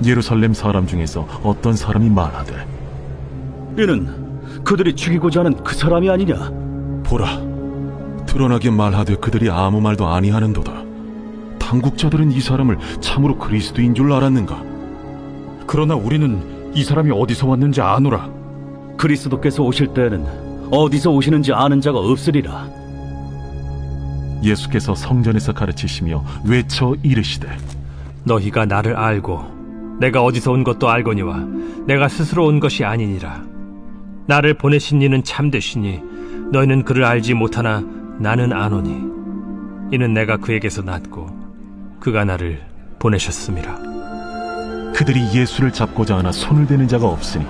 예루살렘 사람 중에서 어떤 사람이 말하되, 이는 그들이 죽이고자 하는 그 사람이 아니냐? 보라, 드러나게 말하되 그들이 아무 말도 아니하는도다. 당국자들은 이 사람을 참으로 그리스도인 줄 알았는가? 그러나 우리는 이 사람이 어디서 왔는지 아노라. 그리스도께서 오실 때에는 어디서 오시는지 아는 자가 없으리라. 예수께서 성전에서 가르치시며 외쳐 이르시되, 너희가 나를 알고 내가 어디서 온 것도 알거니와 내가 스스로 온 것이 아니니라. 나를 보내신 이는 참되시니 너희는 그를 알지 못하나 나는 아노니 이는 내가 그에게서 났고 그가 나를 보내셨음이라. 그들이 예수를 잡고자 하나 손을 대는 자가 없으니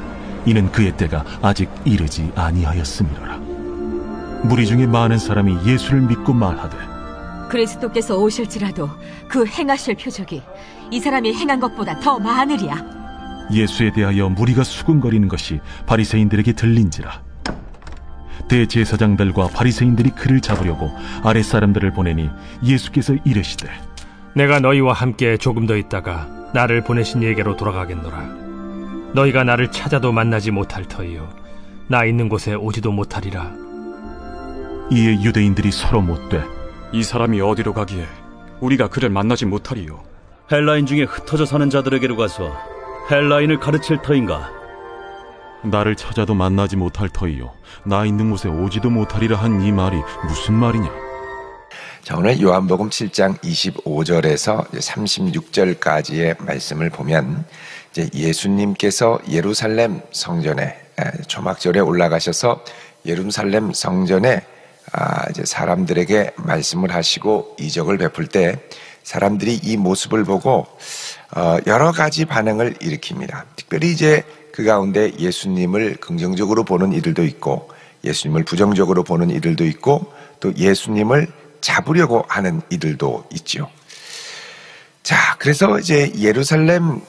이는 그의 때가 아직 이르지 아니하였음이라. 무리 중에 많은 사람이 예수를 믿고 말하되, 그리스도께서 오실지라도 그 행하실 표적이 이 사람이 행한 것보다 더 많으리야. 예수에 대하여 무리가 수군거리는 것이 바리새인들에게 들린지라. 대제사장들과 바리새인들이 그를 잡으려고 아랫사람들을 보내니 예수께서 이르시되, 내가 너희와 함께 조금 더 있다가 나를 보내신 이에게로 돌아가겠노라. 너희가 나를 찾아도 만나지 못할 터이요 나 있는 곳에 오지도 못하리라. 이에 유대인들이 서로 묻되, 이 사람이 어디로 가기에 우리가 그를 만나지 못하리요? 헬라인 중에 흩어져 사는 자들에게로 가서 헬라인을 가르칠 터인가? 나를 찾아도 만나지 못할 터이요 나 있는 곳에 오지도 못하리라 한 이 말이 무슨 말이냐? 자, 오늘 요한복음 7장 25절에서 36절까지의 말씀을 보면 이제 예수님께서 예루살렘 성전에 초막절에 올라가셔서 예루살렘 성전에 이제 사람들에게 말씀을 하시고 이적을 베풀 때 사람들이 이 모습을 보고 여러 가지 반응을 일으킵니다. 특별히 이제 그 가운데 예수님을 긍정적으로 보는 이들도 있고 예수님을 부정적으로 보는 이들도 있고 또 예수님을 잡으려고 하는 이들도 있죠. 자, 그래서 이제 예루살렘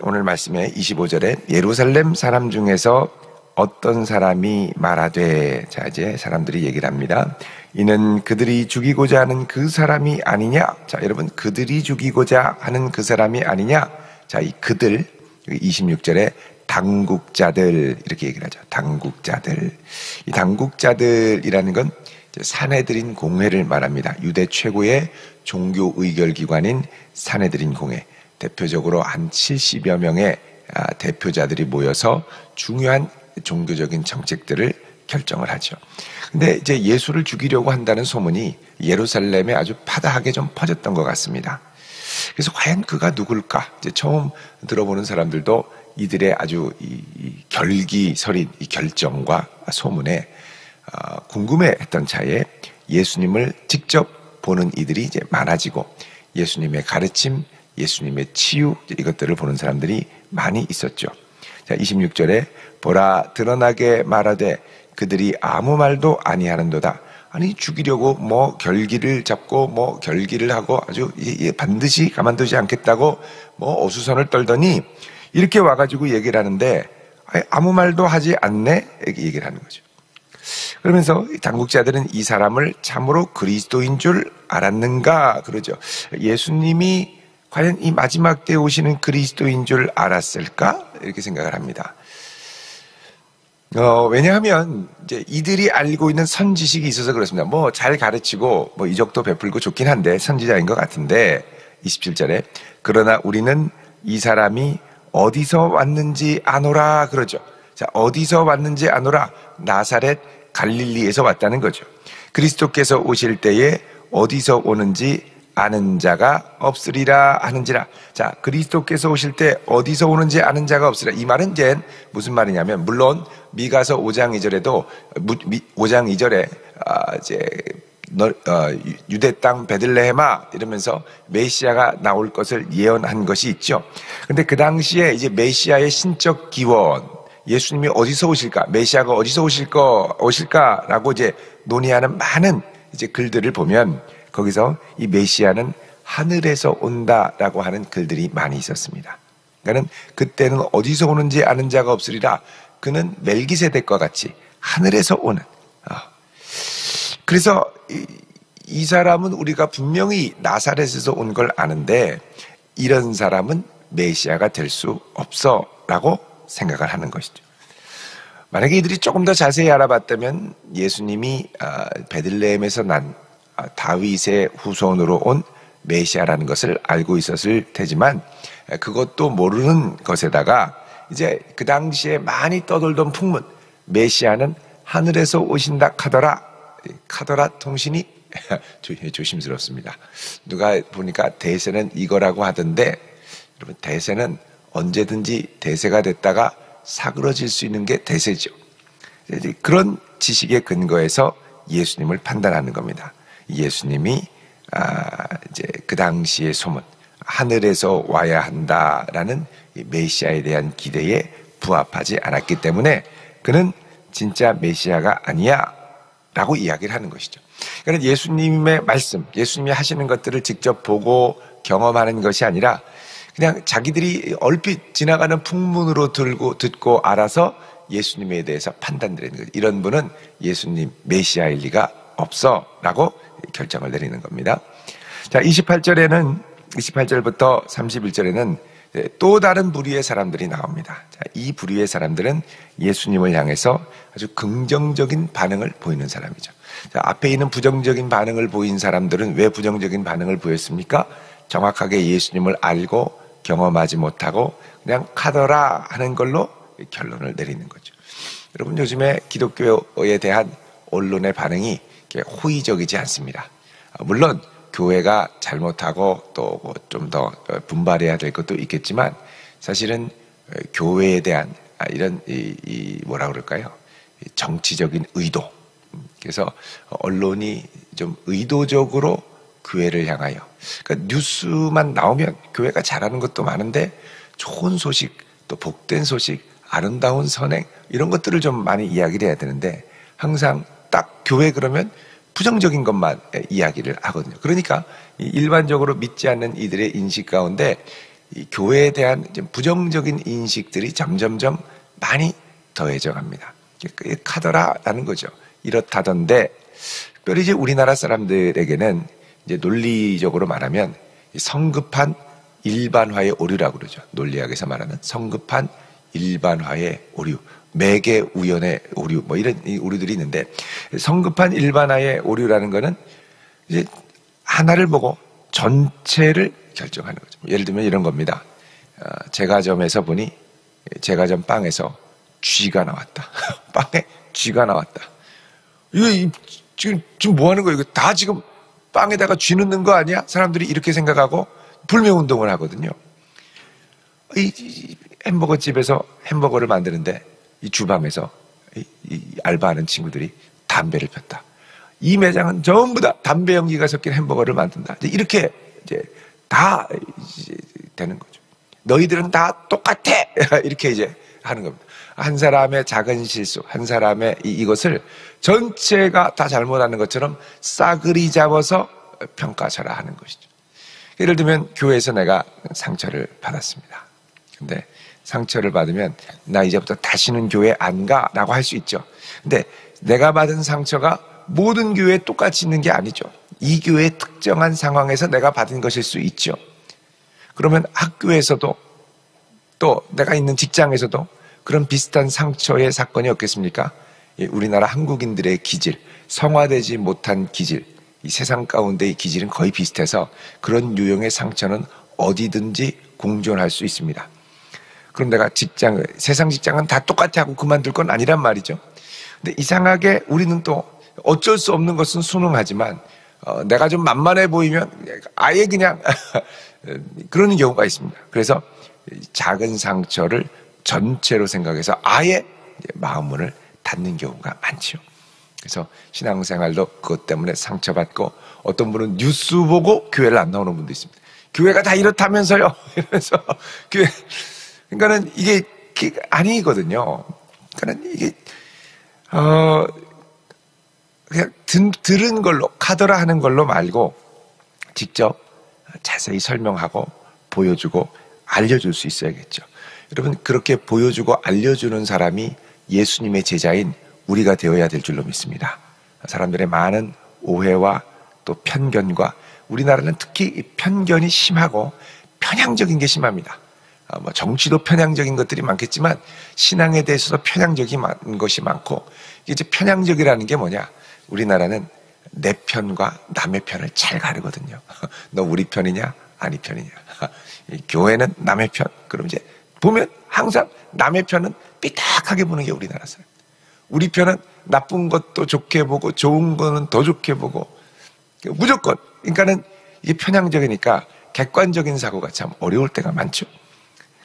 오늘 말씀에 25절에 예루살렘 사람 중에서 어떤 사람이 말하되, 자, 이제 사람들이 얘기를 합니다. 이는 그들이 죽이고자 하는 그 사람이 아니냐? 자, 여러분, 그들이 죽이고자 하는 그 사람이 아니냐? 자, 이 그들, 26절에 당국자들, 이렇게 얘기를 하죠. 당국자들. 이 당국자들이라는 건 산헤드린 공회를 말합니다. 유대 최고의 종교 의결 기관인 산헤드린 공회. 대표적으로 한 70여 명의 대표자들이 모여서 중요한 종교적인 정책들을 결정을 하죠. 근데 이제 예수를 죽이려고 한다는 소문이 예루살렘에 아주 파다하게 좀 퍼졌던 것 같습니다. 그래서 과연 그가 누굴까? 이제 처음 들어보는 사람들도 이들의 아주 이 결기설인 이 결정과 소문에 궁금해했던 차에 예수님을 직접 보는 이들이 이제 많아지고 예수님의 가르침, 예수님의 치유 이것들을 보는 사람들이 많이 있었죠. 자, 26절에 보라 드러나게 말하되 그들이 아무 말도 아니하는도다. 아니 죽이려고 뭐 결기를 잡고 뭐 결기를 하고 아주 반드시 가만두지 않겠다고 뭐 어수선을 떨더니 이렇게 와가지고 얘기를 하는데 아무 말도 하지 않네 이렇게 얘기를 하는 거죠. 그러면서 당국자들은 이 사람을 참으로 그리스도인 줄 알았는가 그러죠. 예수님이 과연 이 마지막 때에 오시는 그리스도인 줄 알았을까? 이렇게 생각을 합니다. 왜냐하면 이제 이들이 알고 있는 선지식이 있어서 그렇습니다. 뭐 잘 가르치고 뭐 이적도 베풀고 좋긴 한데 선지자인 것 같은데 27절에 그러나 우리는 이 사람이 어디서 왔는지 아노라 그러죠. 자, 어디서 왔는지 아노라 나사렛 갈릴리에서 왔다는 거죠. 그리스도께서 오실 때에 어디서 오는지 아는 자가 없으리라 하는지라. 자, 그리스도께서 오실 때 어디서 오는지 아는 자가 없으리라. 이 말은 이제 무슨 말이냐면 물론 미가서 5장 2절에도 5장 2절에 이제 유대 땅 베들레헴아 이러면서 메시아가 나올 것을 예언한 것이 있죠. 근데 그 당시에 이제 메시아의 신적 기원 예수님이 어디서 오실까? 메시아가 어디서 오실까라고 이제 논의하는 많은 이제 글들을 보면 거기서 이 메시아는 하늘에서 온다라고 하는 글들이 많이 있었습니다. 그러니까 그때는 어디서 오는지 아는 자가 없으리라. 그는 멜기세덱과 같이 하늘에서 오는. 그래서 이 사람은 우리가 분명히 나사렛에서 온 걸 아는데 이런 사람은 메시아가 될 수 없어 라고 생각을 하는 것이죠. 만약에 이들이 조금 더 자세히 알아봤다면 예수님이 베들레헴에서 난 다윗의 후손으로 온 메시아라는 것을 알고 있었을 테지만, 그것도 모르는 것에다가 이제 그 당시에 많이 떠돌던 풍문, 메시아는 하늘에서 오신다 카더라, 카더라 통신이 조심스럽습니다. 누가 보니까 대세는 이거라고 하던데, 여러분, 대세는 언제든지 대세가 됐다가 사그러질 수 있는 게 대세죠. 그런 지식의 근거에서 예수님을 판단하는 겁니다. 예수님이 이제 그 당시의 소문, 하늘에서 와야 한다라는 메시아에 대한 기대에 부합하지 않았기 때문에 그는 진짜 메시아가 아니야 라고 이야기를 하는 것이죠. 그러니까 예수님의 말씀, 예수님이 하시는 것들을 직접 보고 경험하는 것이 아니라 그냥 자기들이 얼핏 지나가는 풍문으로 듣고 알아서 예수님에 대해서 판단드리는 거죠. 이런 분은 예수님 메시아일 리가 없어 라고 결정을 내리는 겁니다. 자, 28절부터 31절에는 또 다른 부류의 사람들이 나옵니다. 자, 이 부류의 사람들은 예수님을 향해서 아주 긍정적인 반응을 보이는 사람이죠. 자, 앞에 있는 부정적인 반응을 보인 사람들은 왜 부정적인 반응을 보였습니까? 정확하게 예수님을 알고 경험하지 못하고 그냥 카더라 하는 걸로 결론을 내리는 거죠. 여러분, 요즘에 기독교에 대한 언론의 반응이 호의적이지 않습니다. 물론 교회가 잘못하고 또 좀 더 분발해야 될 것도 있겠지만, 사실은 교회에 대한 이런 뭐라 그럴까요? 정치적인 의도. 그래서 언론이 좀 의도적으로 교회를 향하여, 그러니까 뉴스만 나오면 교회가 잘하는 것도 많은데 좋은 소식, 또 복된 소식, 아름다운 선행, 이런 것들을 좀 많이 이야기를 해야 되는데 항상 딱 교회 그러면 부정적인 것만 이야기를 하거든요. 그러니까 일반적으로 믿지 않는 이들의 인식 가운데 이 교회에 대한 부정적인 인식들이 점점점 많이 더해져 갑니다. 카더라라는 거죠. 이렇다던데, 특별히 이제 우리나라 사람들에게는 이제 논리적으로 말하면 성급한 일반화의 오류라고 그러죠. 논리학에서 말하는 성급한 일반화의 오류, 매개 우연의 오류, 뭐 이런 오류들이 있는데, 성급한 일반화의 오류라는 거는 이제 하나를 보고 전체를 결정하는 거죠. 예를 들면 이런 겁니다. 제과점에서 보니 제과점 빵에서 쥐가 나왔다. 빵에 쥐가 나왔다. 이거 지금 뭐 하는 거예요? 이거 다 지금 빵에다가 쥐 넣는 거 아니야? 사람들이 이렇게 생각하고 불매운동을 하거든요. 이 햄버거 집에서 햄버거를 만드는데 이 주방에서 이 알바하는 친구들이 담배를 폈다. 이 매장은 전부 다 담배 연기가 섞인 햄버거를 만든다. 이렇게 이제 다 이제 되는 거죠. 너희들은 다 똑같아. 이렇게 이제 하는 겁니다. 한 사람의 작은 실수, 한 사람의 이것을 전체가 다 잘못하는 것처럼 싸그리 잡아서 평가하라 하는 것이죠. 예를 들면 교회에서 내가 상처를 받았습니다. 근데 상처를 받으면 나 이제부터 다시는 교회 안 가라고 할 수 있죠. 근데 내가 받은 상처가 모든 교회에 똑같이 있는 게 아니죠. 이 교회의 특정한 상황에서 내가 받은 것일 수 있죠. 그러면 학교에서도 또 내가 있는 직장에서도 그런 비슷한 상처의 사건이 없겠습니까? 우리나라 한국인들의 기질, 성화되지 못한 기질, 이 세상 가운데의 기질은 거의 비슷해서 그런 유형의 상처는 어디든지 공존할 수 있습니다. 그럼 내가 세상 직장은 다 똑같아 하고 그만둘 건 아니란 말이죠. 근데 이상하게 우리는 또 어쩔 수 없는 것은 순응하지만 내가 좀 만만해 보이면 아예 그냥 그러는 경우가 있습니다. 그래서 작은 상처를 전체로 생각해서 아예 마음문을 닫는 경우가 많죠. 그래서 신앙생활도 그것 때문에 상처받고, 어떤 분은 뉴스 보고 교회를 안 나오는 분도 있습니다. 교회가 다 이렇다면서요. 이러면서 교회, 그러니까는 이게 아니거든요. 그러니까는 이게 그냥 들은 걸로, 카더라 하는 걸로 말고 직접 자세히 설명하고 보여주고 알려줄 수 있어야겠죠. 여러분, 그렇게 보여주고 알려주는 사람이 예수님의 제자인 우리가 되어야 될 줄로 믿습니다. 사람들의 많은 오해와 또 편견과, 우리나라는 특히 편견이 심하고 편향적인 게 심합니다. 정치도 편향적인 것들이 많겠지만 신앙에 대해서도 편향적인 것이 많고, 이제 편향적이라는 게 뭐냐? 우리나라는 내 편과 남의 편을 잘 가르거든요. 너 우리 편이냐? 아니 편이냐? 교회는 남의 편. 그럼 이제 보면 항상 남의 편은 삐딱하게 보는 게 우리나라 사람. 우리 편은 나쁜 것도 좋게 보고 좋은 거는 더 좋게 보고 무조건. 그러니까는 이게 편향적이니까 객관적인 사고가 참 어려울 때가 많죠.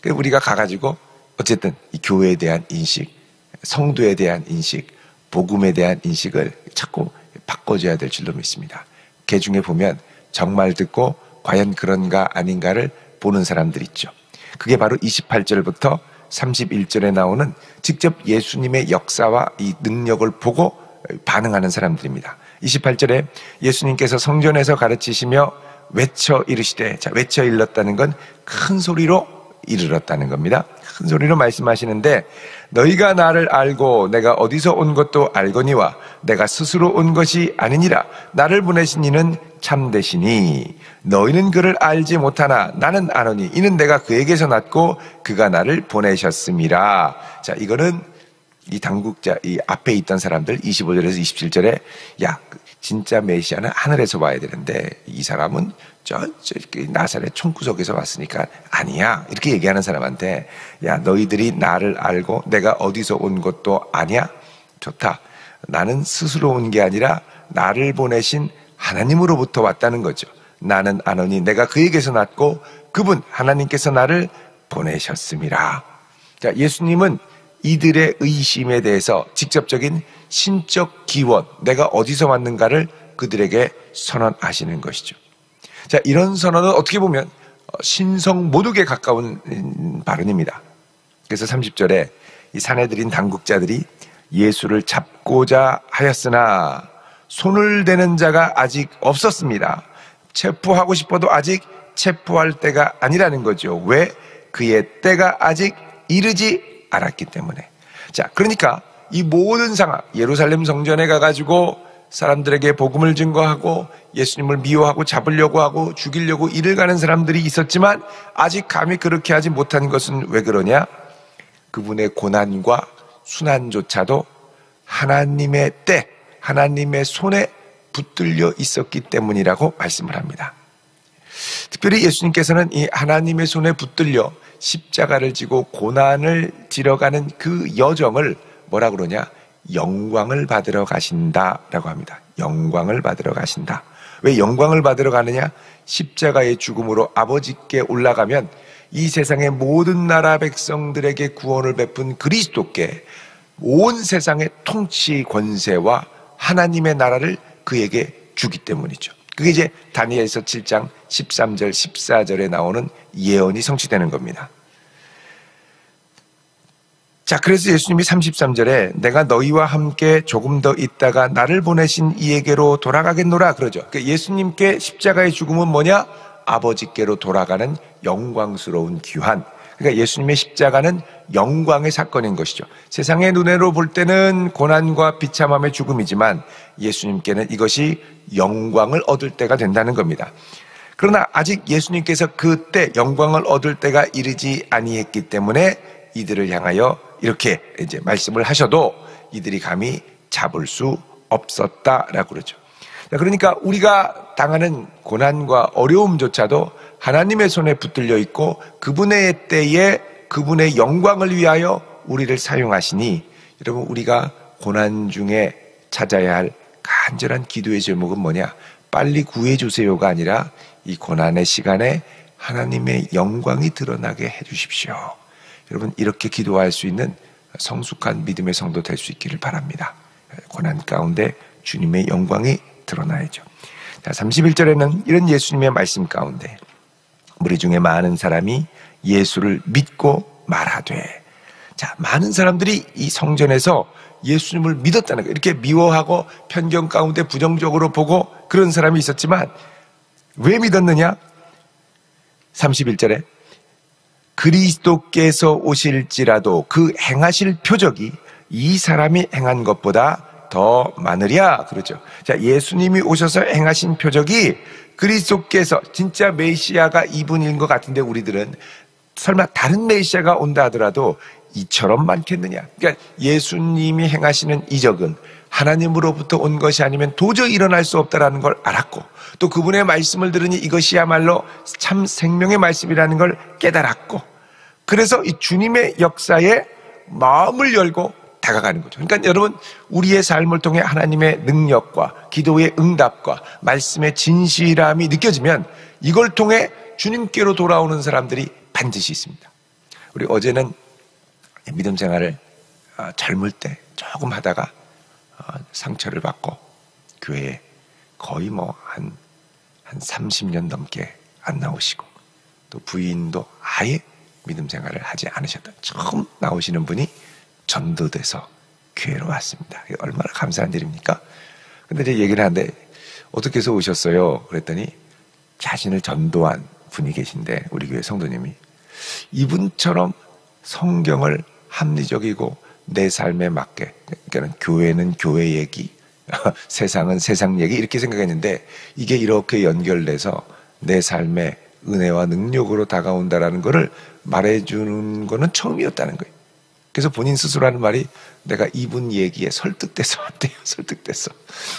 그래서 우리가 가가지고 어쨌든 이 교회에 대한 인식, 성도에 대한 인식, 복음에 대한 인식을 자꾸 바꿔줘야 될 줄로 믿습니다. 개 중에 보면 정말 듣고 과연 그런가 아닌가를 보는 사람들 있죠. 그게 바로 28절부터 31절에 나오는 직접 예수님의 역사와 이 능력을 보고 반응하는 사람들입니다. 28절에 예수님께서 성전에서 가르치시며 외쳐 이르시되, 자, 외쳐 일렀다는 건 큰 소리로 이르렀다는 겁니다. 큰 소리로 말씀하시는데, 너희가 나를 알고 내가 어디서 온 것도 알거니와 내가 스스로 온 것이 아니니라. 나를 보내신 이는 참되시니 너희는 그를 알지 못하나 나는 아노니 이는 내가 그에게서 났고 그가 나를 보내셨음이라. 자, 이거는 이 당국자, 이 앞에 있던 사람들 25절에서 27절에 야, 진짜 메시아는 하늘에서 와야 되는데 이 사람은 저 나사렛 총구석에서 왔으니까 아니야, 이렇게 얘기하는 사람한테, 야, 너희들이 나를 알고 내가 어디서 온 것도 아냐? 좋다. 나는 스스로 온 게 아니라 나를 보내신 하나님으로부터 왔다는 거죠. 나는 아노니 내가 그에게서 났고 그분 하나님께서 나를 보내셨음이라. 자, 예수님은 이들의 의심에 대해서 직접적인 신적 기원, 내가 어디서 왔는가를 그들에게 선언하시는 것이죠. 자, 이런 선언은 어떻게 보면 신성 모독에 가까운 발언입니다. 그래서 30절에 이 사내들인 당국자들이 예수를 잡고자 하였으나 손을 대는 자가 아직 없었습니다. 체포하고 싶어도 아직 체포할 때가 아니라는 거죠. 왜? 그의 때가 아직 이르지 않았기 때문에. 자, 그러니까 이 모든 상황, 예루살렘 성전에 가가지고 사람들에게 복음을 증거하고 예수님을 미워하고 잡으려고 하고 죽이려고 이를 가는 사람들이 있었지만 아직 감히 그렇게 하지 못한 것은 왜 그러냐? 그분의 고난과 순환조차도 하나님의 때, 하나님의 손에 붙들려 있었기 때문이라고 말씀을 합니다. 특별히 예수님께서는 이 하나님의 손에 붙들려 십자가를 지고 고난을 지러가는 그 여정을 뭐라 그러냐? 영광을 받으러 가신다라고 합니다. 영광을 받으러 가신다. 왜 영광을 받으러 가느냐? 십자가의 죽음으로 아버지께 올라가면 이 세상의 모든 나라 백성들에게 구원을 베푼 그리스도께 온 세상의 통치 권세와 하나님의 나라를 그에게 주기 때문이죠. 그게 이제 다니엘서 7장 13절 14절에 나오는 예언이 성취되는 겁니다. 자, 그래서 예수님이 33절에 내가 너희와 함께 조금 더 있다가 나를 보내신 이에게로 돌아가겠노라 그러죠. 그러니까 예수님께 십자가의 죽음은 뭐냐? 아버지께로 돌아가는 영광스러운 귀환. 그러니까 예수님의 십자가는 영광의 사건인 것이죠. 세상의 눈으로 볼 때는 고난과 비참함의 죽음이지만 예수님께는 이것이 영광을 얻을 때가 된다는 겁니다. 그러나 아직 예수님께서 그때 영광을 얻을 때가 이르지 아니했기 때문에 이들을 향하여 이렇게 이제 말씀을 하셔도 이들이 감히 잡을 수 없었다라고 그러죠. 그러니까 우리가 당하는 고난과 어려움조차도 하나님의 손에 붙들려 있고 그분의 때에 그분의 영광을 위하여 우리를 사용하시니, 여러분, 우리가 고난 중에 찾아야 할 간절한 기도의 제목은 뭐냐? 빨리 구해주세요가 아니라 이 고난의 시간에 하나님의 영광이 드러나게 해주십시오. 여러분, 이렇게 기도할 수 있는 성숙한 믿음의 성도 될 수 있기를 바랍니다. 고난 가운데 주님의 영광이 드러나야죠. 자, 31절에는 이런 예수님의 말씀 가운데 무리 중에 많은 사람이 예수를 믿고 말하되, 자, 많은 사람들이 이 성전에서 예수님을 믿었다는 거예요. 이렇게 미워하고 편견 가운데 부정적으로 보고 그런 사람이 있었지만 왜 믿었느냐? 31절에 그리스도께서 오실지라도 그 행하실 표적이 이 사람이 행한 것보다 더 많으랴 그러죠. 자, 예수님이 오셔서 행하신 표적이 그리스도께서 진짜 메시아가 이분인 것 같은데 우리들은 설마 다른 메시아가 온다 하더라도 이처럼 많겠느냐. 그러니까 예수님이 행하시는 이적은 하나님으로부터 온 것이 아니면 도저히 일어날 수 없다라는 걸 알았고, 또 그분의 말씀을 들으니 이것이야말로 참 생명의 말씀이라는 걸 깨달았고, 그래서 이 주님의 역사에 마음을 열고 다가가는 거죠. 그러니까 여러분, 우리의 삶을 통해 하나님의 능력과 기도의 응답과 말씀의 진실함이 느껴지면 이걸 통해 주님께로 돌아오는 사람들이 반드시 있습니다. 우리 어제는 믿음 생활을 젊을 때 조금 하다가 상처를 받고 교회에 거의 한 30년 넘게 안 나오시고, 또 부인도 아예 믿음 생활을 하지 않으셨던 처음 나오시는 분이 전도돼서 교회로 왔습니다. 얼마나 감사한 일입니까? 근데 이제 얘기를 하는데 어떻게 해서 오셨어요? 그랬더니 자신을 전도한 분이 계신데, 우리 교회 성도님이 이분처럼 성경을 합리적이고 내 삶에 맞게, 그러니까 교회는 교회 얘기, 세상은 세상 얘기 이렇게 생각했는데 이게 이렇게 연결돼서 내 삶에 은혜와 능력으로 다가온다라는 거를 말해주는 거는 처음이었다는 거예요. 그래서 본인 스스로 하는 말이, 내가 이분 얘기에 설득돼서 왔대요. 설득됐어.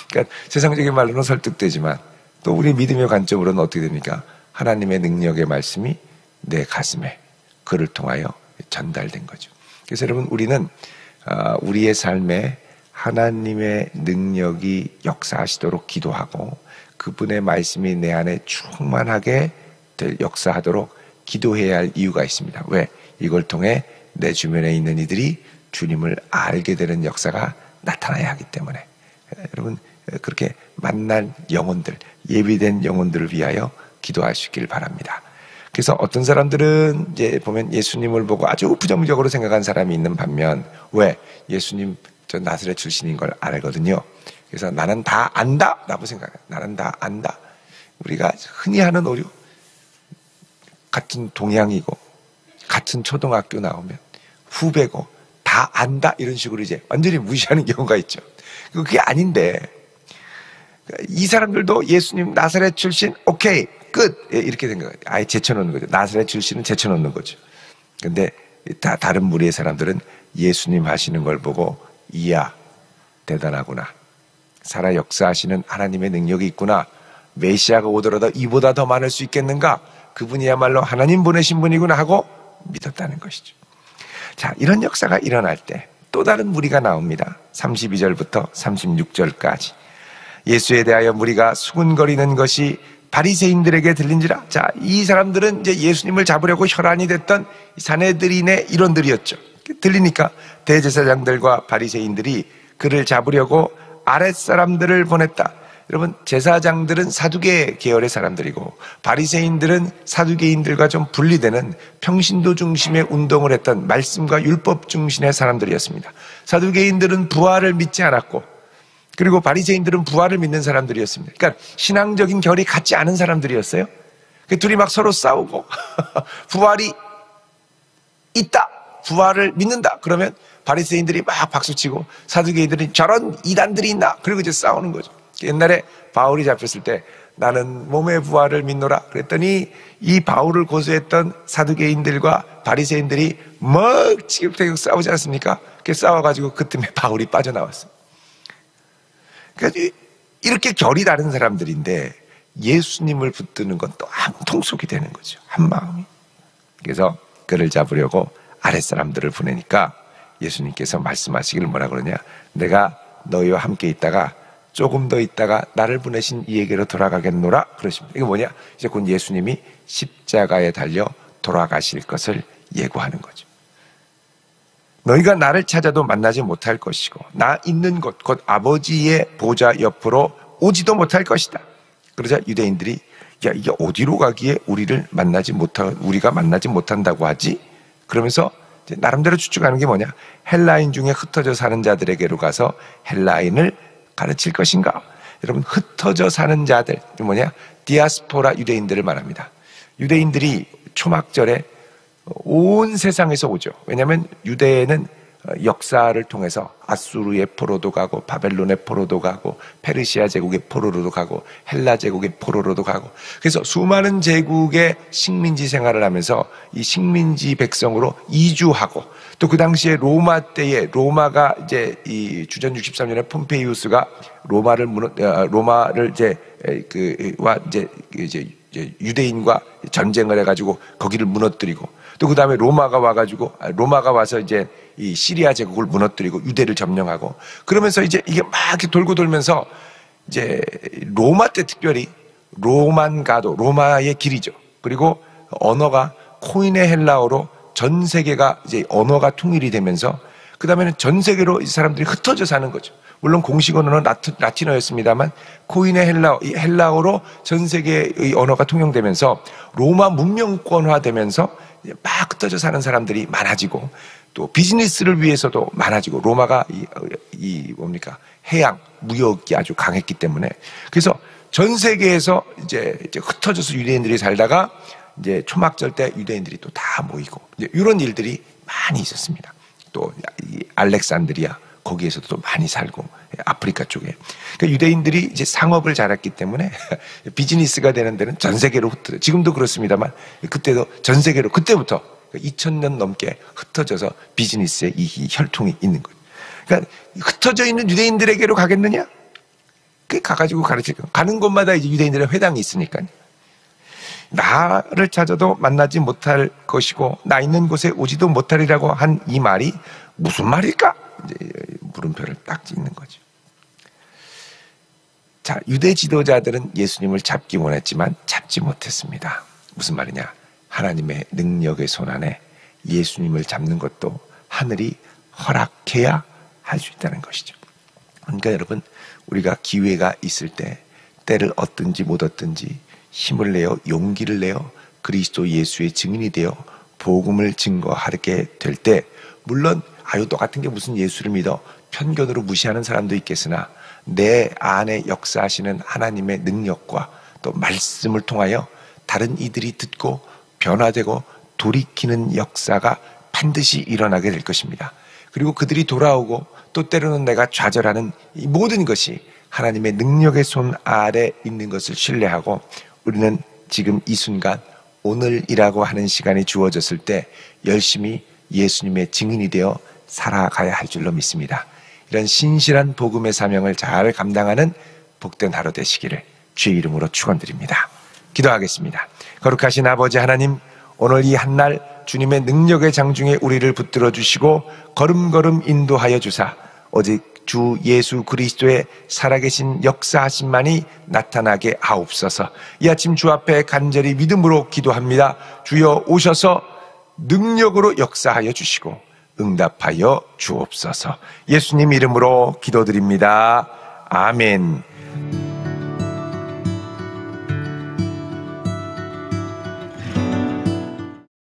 그러니까 세상적인 말로는 설득되지만 또 우리 믿음의 관점으로는 어떻게 됩니까? 하나님의 능력의 말씀이 내 가슴에 그를 통하여 전달된 거죠. 그래서 여러분, 우리는 우리의 삶에 하나님의 능력이 역사하시도록 기도하고 그분의 말씀이 내 안에 충만하게 역사하도록 기도해야 할 이유가 있습니다. 왜? 이걸 통해 내 주변에 있는 이들이 주님을 알게 되는 역사가 나타나야 하기 때문에, 여러분, 그렇게 만날 영혼들, 예비된 영혼들을 위하여 기도하시길 바랍니다. 그래서 어떤 사람들은 이제 보면 예수님을 보고 아주 부정적으로 생각한 사람이 있는 반면, 왜? 예수님 저 나사렛 출신인 걸 알거든요. 그래서 나는 다 안다 라고 생각해요. 나는 다 안다. 우리가 흔히 하는 오류, 같은 동양이고 같은 초등학교 나오면 후배고 다 안다 이런 식으로 이제 완전히 무시하는 경우가 있죠. 그게 아닌데, 이 사람들도 예수님 나사렛 출신, 오케이 끝 이렇게 생각해요. 아예 제쳐놓는 거죠. 나사렛 출신은 제쳐놓는 거죠. 근데 다른 무리의 사람들은 예수님 하시는 걸 보고, 이야 대단하구나, 살아 역사하시는 하나님의 능력이 있구나, 메시아가 오더라도 이보다 더 많을 수 있겠는가, 그분이야말로 하나님 보내신 분이구나 하고 믿었다는 것이죠. 자, 이런 역사가 일어날 때 또 다른 무리가 나옵니다. 32절부터 36절까지. 예수에 대하여 무리가 수군거리는 것이 바리새인들에게 들린지라. 자, 이 사람들은 이제 예수님을 잡으려고 혈안이 됐던 사내들인의 일원들이었죠. 들리니까 대제사장들과 바리새인들이 그를 잡으려고 아랫사람들을 보냈다. 여러분, 제사장들은 사두개 계열의 사람들이고 바리새인들은 사두개인들과 좀 분리되는 평신도 중심의 운동을 했던 말씀과 율법 중심의 사람들이었습니다. 사두개인들은 부활을 믿지 않았고, 그리고 바리새인들은 부활을 믿는 사람들이었습니다. 그러니까 신앙적인 결이 같지 않은 사람들이었어요. 둘이 막 서로 싸우고 부활이 있다, 부활을 믿는다 그러면 바리새인들이 막 박수치고 사두개인들이 저런 이단들이 있나, 그리고 이제 싸우는 거죠. 옛날에 바울이 잡혔을 때 나는 몸의 부활을 믿노라 그랬더니 이 바울을 고소했던 사두개인들과 바리새인들이 막 지긋지긋 싸우지 않습니까? 그렇게 싸워가지고 그 틈에 바울이 빠져나왔어요. 그러니까 이렇게 결이 다른 사람들인데 예수님을 붙드는 건 또 한 통속이 되는 거죠. 한 마음이. 그래서 그를 잡으려고 아랫사람들을 보내니까 예수님께서 말씀하시기를 뭐라 그러냐, 내가 너희와 함께 있다가 조금 더 있다가 나를 보내신 이에게로 돌아가겠노라 그러십니다. 이게 뭐냐, 이제 곧 예수님이 십자가에 달려 돌아가실 것을 예고하는 거죠. 너희가 나를 찾아도 만나지 못할 것이고 나 있는 곳, 곧 아버지의 보좌 옆으로 오지도 못할 것이다. 그러자 유대인들이, 야, 이게 어디로 가기에 우리가 만나지 못한다고 하지? 그러면서 이제 나름대로 추측하는 게 뭐냐, 헬라인 중에 흩어져 사는 자들에게로 가서 헬라인을 가르칠 것인가. 여러분, 흩어져 사는 자들, 뭐냐, 디아스포라 유대인들을 말합니다. 유대인들이 초막절에 온 세상에서 오죠. 왜냐하면 유대에는 역사를 통해서 아수르의 포로도 가고 바벨론의 포로도 가고 페르시아 제국의 포로로도 가고 헬라 제국의 포로로도 가고, 그래서 수많은 제국의 식민지 생활을 하면서 이 식민지 백성으로 이주하고, 또 그 당시에 로마 때에 로마가 이제 이 주전 63년에 폼페이우스가 로마를 이제 유대인과 전쟁을 해가지고 거기를 무너뜨리고, 또 그 다음에 로마가 와서 이제 이 시리아 제국을 무너뜨리고 유대를 점령하고, 그러면서 이제 이게 막 이렇게 돌고 돌면서 이제 로마 때 특별히 로만가도, 로마의 길이죠. 그리고 언어가 코인의 헬라어로 전 세계가 이제 언어가 통일이 되면서, 그 다음에는 전 세계로 이 사람들이 흩어져 사는 거죠. 물론 공식 언어는 라틴어였습니다만 코인의 헬라어로 전 세계의 언어가 통용되면서 로마 문명권화되면서 막 흩어져 사는 사람들이 많아지고, 또 비즈니스를 위해서도 많아지고, 로마가 뭡니까? 해양, 무역이 아주 강했기 때문에, 그래서 전 세계에서 이제 흩어져서 유대인들이 살다가 이제 초막절 때 유대인들이 또 다 모이고, 이런 일들이 많이 있었습니다. 또 알렉산드리아, 거기에서도 또 많이 살고, 아프리카 쪽에. 그러니까 유대인들이 이제 상업을 잘했기 때문에 비즈니스가 되는 데는 전 세계로 흩어져, 지금도 그렇습니다만 그때도 전 세계로, 그때부터 2000년 넘게 흩어져서 비즈니스에 이 혈통이 있는 거예요. 그러니까 흩어져 있는 유대인들에게로 가겠느냐? 그 가가지고 가르치고, 가는 곳마다 이제 유대인들의 회당이 있으니까요. 나를 찾아도 만나지 못할 것이고 나 있는 곳에 오지도 못하리라고 한 이 말이 무슨 말일까? 이제 물음표를 딱 찍는 거죠. 자, 유대 지도자들은 예수님을 잡기 원했지만 잡지 못했습니다. 무슨 말이냐? 하나님의 능력의 손 안에 예수님을 잡는 것도 하늘이 허락해야 할 수 있다는 것이죠. 그러니까 여러분, 우리가 기회가 있을 때 때를 얻든지 못 얻든지 힘을 내어 용기를 내어 그리스도 예수의 증인이 되어 복음을 증거하게 될 때, 물론 너 같은 게 무슨 예수를 믿어, 편견으로 무시하는 사람도 있겠으나 내 안에 역사하시는 하나님의 능력과 또 말씀을 통하여 다른 이들이 듣고 변화되고 돌이키는 역사가 반드시 일어나게 될 것입니다. 그리고 그들이 돌아오고 또 때로는 내가 좌절하는 이 모든 것이 하나님의 능력의 손 아래 있는 것을 신뢰하고, 우리는 지금 이 순간 오늘이라고 하는 시간이 주어졌을 때 열심히 예수님의 증인이 되어 살아가야 할 줄로 믿습니다. 이런 신실한 복음의 사명을 잘 감당하는 복된 하루 되시기를 주의 이름으로 축원드립니다. 기도하겠습니다. 거룩하신 아버지 하나님, 오늘 이 한날 주님의 능력의 장중에 우리를 붙들어 주시고 걸음걸음 인도하여 주사 오직 주 예수 그리스도의 살아계신 역사하심만이 나타나게 하옵소서. 이 아침 주 앞에 간절히 믿음으로 기도합니다. 주여 오셔서 능력으로 역사하여 주시고 응답하여 주옵소서. 예수님 이름으로 기도드립니다. 아멘.